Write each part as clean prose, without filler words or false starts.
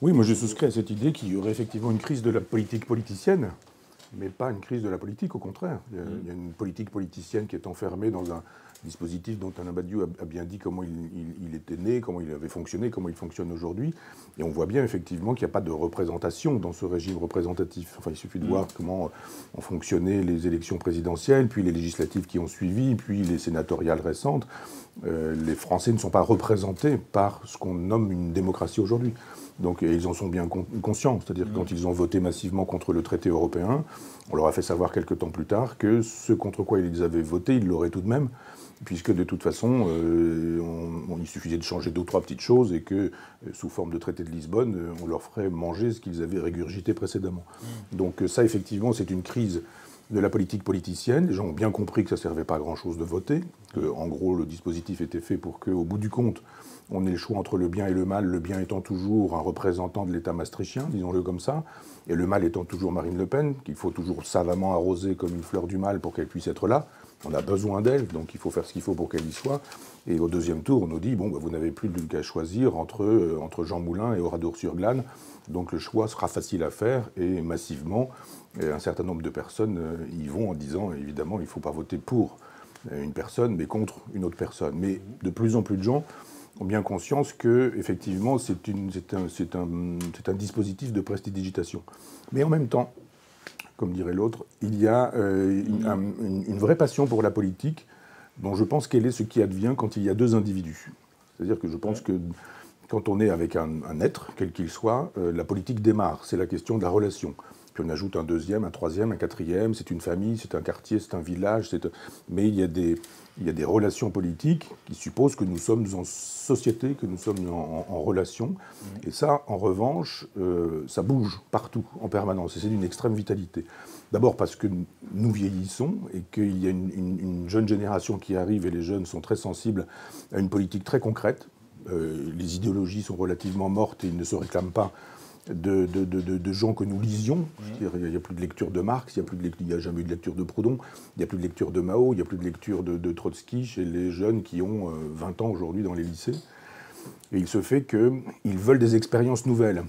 Oui, moi je souscris à cette idée qu'il y aurait effectivement une crise de la politique politicienne, mais pas une crise de la politique, au contraire. Il y a une politique politicienne qui est enfermée dans un dispositif dont Alain Badiou a bien dit comment il était né, comment il avait fonctionné, comment il fonctionne aujourd'hui. Et on voit bien effectivement qu'il n'y a pas de représentation dans ce régime représentatif. Enfin, il suffit de voir comment ont fonctionné les élections présidentielles, puis les législatives qui ont suivi, puis les sénatoriales récentes. Les Français ne sont pas représentés par ce qu'on nomme une démocratie aujourd'hui. Donc ils en sont bien conscients, c'est-à-dire que quand ils ont voté massivement contre le traité européen, on leur a fait savoir quelque temps plus tard que ce contre quoi ils avaient voté, ils l'auraient tout de même, puisque de toute façon, il suffisait de changer 2 ou 3 petites choses et que, sous forme de traité de Lisbonne, on leur ferait manger ce qu'ils avaient régurgité précédemment. Donc ça, effectivement, c'est une crise de la politique politicienne. Les gens ont bien compris que ça ne servait pas à grand-chose de voter, que, en gros, le dispositif était fait pour qu'au bout du compte, on ait le choix entre le bien et le mal, le bien étant toujours un représentant de l'État maastrichtien, disons-le comme ça, et le mal étant toujours Marine Le Pen, qu'il faut toujours savamment arroser comme une fleur du mal pour qu'elle puisse être là. On a besoin d'elle, donc il faut faire ce qu'il faut pour qu'elle y soit. Et au deuxième tour, on nous dit, bon, vous n'avez plus qu'à choisir entre Jean Moulin et Oradour-sur-Glane, donc le choix sera facile à faire, et massivement, un certain nombre de personnes y vont en disant, évidemment, il ne faut pas voter pour une personne, mais contre une autre personne. Mais de plus en plus de gens ont bien conscience que, effectivement, c'est un dispositif de prestidigitation. Mais en même temps, comme dirait l'autre, il y a une vraie passion pour la politique, dont je pense qu'elle est ce qui advient quand il y a 2 individus. C'est-à-dire que je pense que quand on est avec un être, quel qu'il soit, la politique démarre. C'est la question de la relation. Puis on ajoute un deuxième, un troisième, un quatrième. C'est une famille, c'est un quartier, c'est un village. Mais il y a des relations politiques qui supposent que nous sommes en société, que nous sommes en relation. Et ça, en revanche, ça bouge partout, en permanence. Et c'est d'une extrême vitalité. D'abord parce que nous vieillissons et qu'il y a une jeune génération qui arrive, et les jeunes sont très sensibles à une politique très concrète. Les idéologies sont relativement mortes et ils ne se réclament pas de gens que nous lisions. Il n'y a plus de lecture de Marx, il n'y a jamais eu de lecture de Proudhon, il n'y a plus de lecture de Mao, il n'y a plus de lecture de Trotsky chez les jeunes qui ont 20 ans aujourd'hui dans les lycées. Et il se fait qu'ils veulent des expériences nouvelles.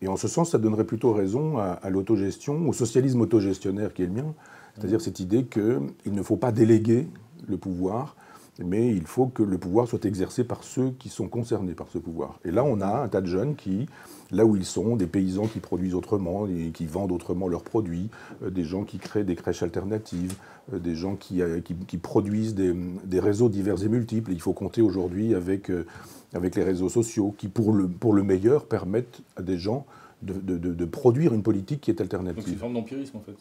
Et en ce sens, ça donnerait plutôt raison à l'autogestion, au socialisme autogestionnaire qui est le mien, c'est-à-dire cette idée qu'il ne faut pas déléguer le pouvoir, mais il faut que le pouvoir soit exercé par ceux qui sont concernés par ce pouvoir. Et là, on a un tas de jeunes qui, là où ils sont, des paysans qui produisent autrement, et qui vendent autrement leurs produits, des gens qui créent des crèches alternatives, des gens qui produisent des réseaux divers et multiples. Et il faut compter aujourd'hui avec les réseaux sociaux qui, pour le meilleur, permettent à des gens de produire une politique qui est alternative. Donc c'est une forme d'empirisme, en fait.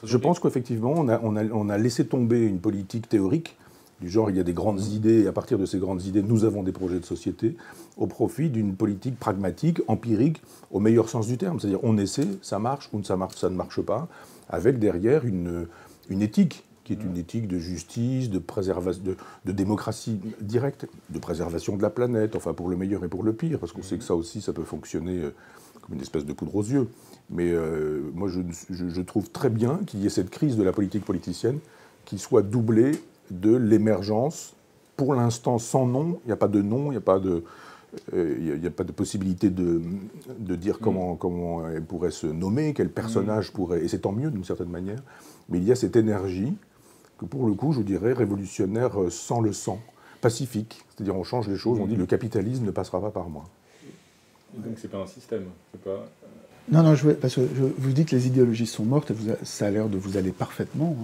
Je pense qu'effectivement, on a laissé tomber une politique théorique, du genre, il y a des grandes idées, et à partir de ces grandes idées, nous avons des projets de société, au profit d'une politique pragmatique, empirique, au meilleur sens du terme. C'est-à-dire, on essaie, ça marche, ou ça ne marche pas, avec derrière une éthique, qui est une éthique de justice, de démocratie directe, de préservation de la planète, enfin pour le meilleur et pour le pire, parce qu'on sait que ça aussi, ça peut fonctionner comme une espèce de poudre aux yeux. Mais moi, je trouve très bien qu'il y ait cette crise de la politique politicienne qui soit doublée de l'émergence, pour l'instant sans nom, il n'y a pas de nom, il n'y a pas de possibilité de dire comment elle pourrait se nommer, quel personnage pourrait, et c'est tant mieux d'une certaine manière, mais il y a cette énergie que pour le coup, je dirais, révolutionnaire sans le sang, pacifique, c'est-à-dire on change les choses, on dit le capitalisme ne passera pas par moi. Et donc c'est pas un système, c'est pas... Non, parce que vous dites que les idéologies sont mortes, et ça a l'air de vous aller parfaitement.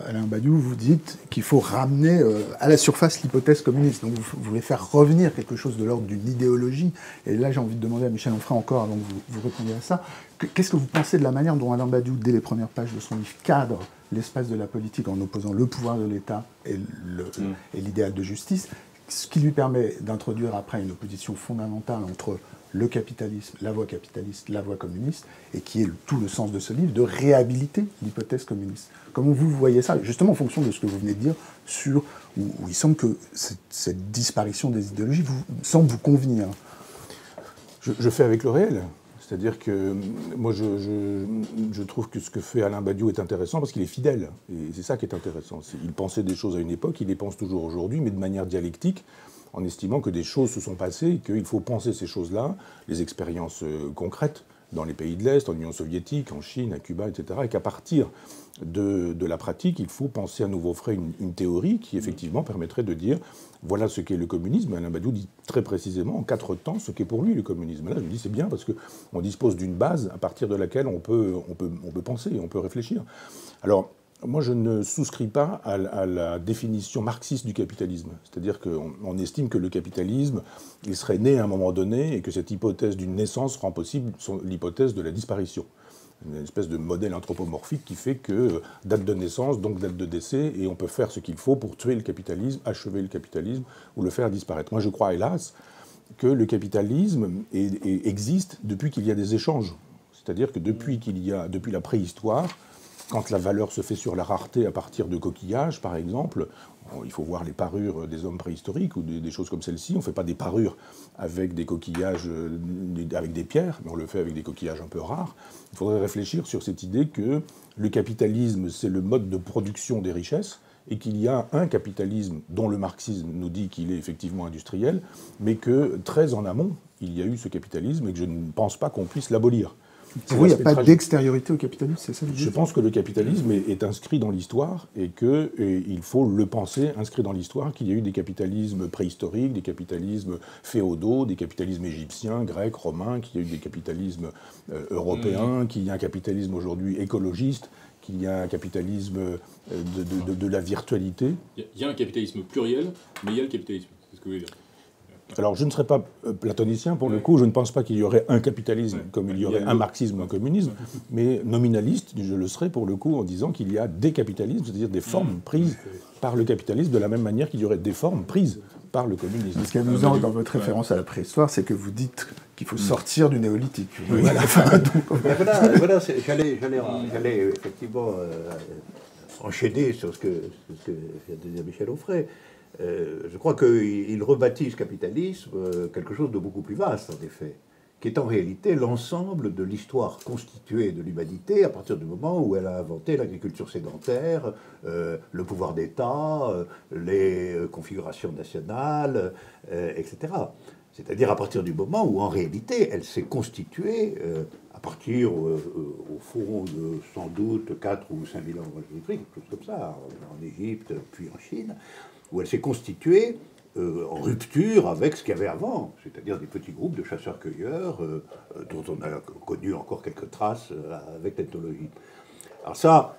Alain Badiou, vous dites qu'il faut ramener à la surface l'hypothèse communiste. Donc vous voulez faire revenir quelque chose de l'ordre d'une idéologie. Et là, j'ai envie de demander à Michel Onfray encore, avant que vous répondiez à ça, qu'est-ce que vous pensez de la manière dont Alain Badiou, dès les premières pages de son livre, cadre l'espace de la politique en opposant le pouvoir de l'État et l'idéal de justice, ce qui lui permet d'introduire après une opposition fondamentale entre le capitalisme, la voie capitaliste, la voie communiste, et qui est tout le sens de ce livre, de réhabiliter l'hypothèse communiste. Comment vous voyez ça, justement en fonction de ce que vous venez de dire, où il semble que cette disparition des idéologies semble vous convenir. Je fais avec le réel. C'est-à-dire que moi, je trouve que ce que fait Alain Badiou est intéressant parce qu'il est fidèle. Et c'est ça qui est intéressant. Il pensait des choses à une époque, il les pense toujours aujourd'hui, mais de manière dialectique, en estimant que des choses se sont passées et qu'il faut penser ces choses-là, les expériences concrètes dans les pays de l'Est, en Union soviétique, en Chine, à Cuba, etc., et qu'à partir de la pratique, il faut penser à nouveau frais une théorie qui, effectivement, permettrait de dire voilà ce qu'est le communisme. Alain Badiou dit très précisément, en 4 temps, ce qu'est pour lui le communisme. Là, je me dis c'est bien parce qu'on dispose d'une base à partir de laquelle on peut penser, on peut réfléchir. Alors, moi, je ne souscris pas à la définition marxiste du capitalisme. C'est-à-dire qu'on estime que le capitalisme, il serait né à un moment donné et que cette hypothèse d'une naissance rend possible l'hypothèse de la disparition. Une espèce de modèle anthropomorphique qui fait que date de naissance, donc date de décès, et on peut faire ce qu'il faut pour tuer le capitalisme, achever le capitalisme ou le faire disparaître. Moi, je crois, hélas, que le capitalisme existe depuis qu'il y a des échanges. C'est-à-dire que depuis la préhistoire, quand la valeur se fait sur la rareté à partir de coquillages, par exemple, il faut voir les parures des hommes préhistoriques ou des choses comme celle-ci. On ne fait pas des parures avec des coquillages, avec des pierres, mais on le fait avec des coquillages un peu rares. Il faudrait réfléchir sur cette idée que le capitalisme, c'est le mode de production des richesses et qu'il y a un capitalisme dont le marxisme nous dit qu'il est effectivement industriel, mais que très en amont, il y a eu ce capitalisme et que je ne pense pas qu'on puisse l'abolir. Pour vous, il n'y a pas d'extériorité au capitalisme, c'est ça? Je pense que le capitalisme est inscrit dans l'histoire et qu'il faut le penser inscrit dans l'histoire, qu'il y a eu des capitalismes préhistoriques, des capitalismes féodaux, des capitalismes égyptiens, grecs, romains, qu'il y a eu des capitalismes européens, qu'il y a un capitalisme aujourd'hui écologiste, qu'il y a un capitalisme de la virtualité. Il y a un capitalisme pluriel, mais il y a le capitalisme, c'est ce que vous voulez dire. Alors, je ne serais pas platonicien, pour le coup, je ne pense pas qu'il y aurait un capitalisme comme il y aurait un marxisme ou un communisme, mais nominaliste, je le serais pour le coup en disant qu'il y a des capitalismes, c'est-à-dire des formes prises par le capitalisme, de la même manière qu'il y aurait des formes prises par le communisme. Ce qui est amusant dans votre référence à la préhistoire, c'est que vous dites qu'il faut sortir du néolithique. Oui. Voilà, j'allais effectivement enchaîner sur ce que vient de dire Michel Onfray. Je crois qu'il rebaptise capitalisme quelque chose de beaucoup plus vaste, en effet, qui est en réalité l'ensemble de l'histoire constituée de l'humanité à partir du moment où elle a inventé l'agriculture sédentaire, le pouvoir d'État, les configurations nationales, etc. C'est-à-dire à partir du moment où, en réalité, elle s'est constituée à partir, au fond, de sans doute 4 ou 5 000 ans avant Jésus-Christ, quelque chose comme ça, en Égypte, puis en Chine, où elle s'est constituée en rupture avec ce qu'il y avait avant, c'est-à-dire des petits groupes de chasseurs-cueilleurs dont on a connu encore quelques traces avec l'ethnologie. Alors ça,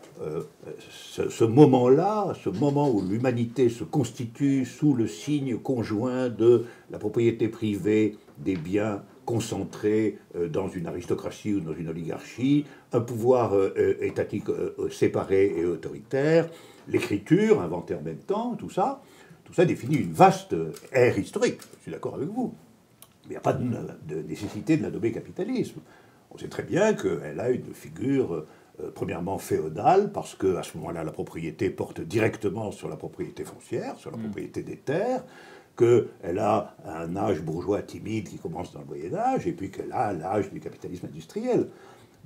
ce moment-là, ce moment où l'humanité se constitue sous le signe conjoint de la propriété privée des biens concentrés dans une aristocratie ou dans une oligarchie, un pouvoir étatique séparé et autoritaire, l'écriture inventée en même temps, tout ça définit une vaste ère historique. Je suis d'accord avec vous. Mais il n'y a pas de nécessité de la nommer capitalisme. On sait très bien qu'elle a une figure, premièrement féodale, parce qu'à ce moment-là, la propriété porte directement sur la propriété foncière, sur la propriété des terres, qu'elle a un âge bourgeois timide qui commence dans le Moyen-Âge, et puis qu'elle a l'âge du capitalisme industriel.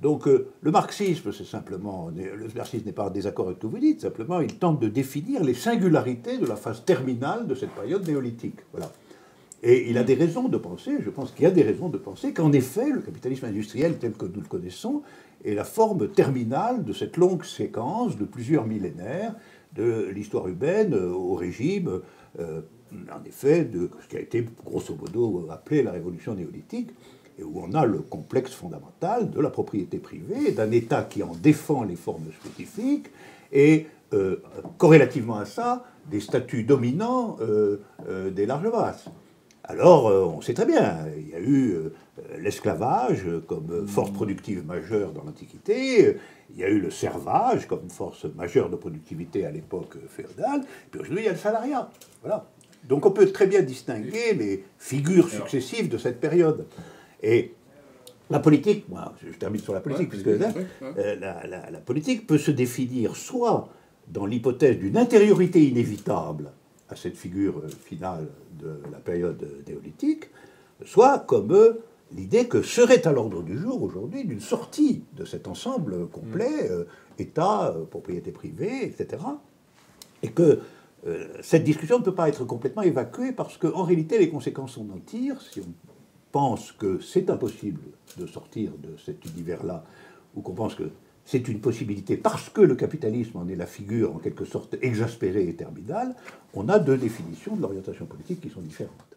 Donc le marxisme, c'est simplement... Le marxisme n'est pas en désaccord avec ce que vous dites, simplement il tente de définir les singularités de la phase terminale de cette période néolithique. Voilà. Et il a des raisons de penser, je pense qu'il y a des raisons de penser qu'en effet, le capitalisme industriel tel que nous le connaissons est la forme terminale de cette longue séquence de plusieurs millénaires de l'histoire humaine au régime, en effet, de ce qui a été grosso modo appelé la révolution néolithique, et où on a le complexe fondamental de la propriété privée, d'un État qui en défend les formes spécifiques, et corrélativement à ça, des statuts dominants des larges masses. Alors, on sait très bien, il y a eu l'esclavage comme force productive majeure dans l'Antiquité, il y a eu le servage comme force majeure de productivité à l'époque féodale, puis aujourd'hui il y a le salariat. Voilà. Donc on peut très bien distinguer les figures successives de cette période. Et la politique, moi, je termine sur la politique, puisque là, la politique peut se définir soit dans l'hypothèse d'une intériorité inévitable à cette figure finale de la période néolithique, soit comme l'idée que serait à l'ordre du jour aujourd'hui d'une sortie de cet ensemble complet, État, propriété privée, etc. Et que cette discussion ne peut pas être complètement évacuée parce qu'en réalité, les conséquences on en tire, si on pense que c'est impossible de sortir de cet univers-là, ou qu'on pense que c'est une possibilité parce que le capitalisme en est la figure en quelque sorte exaspérée et terminale, on a deux définitions de l'orientation politique qui sont différentes.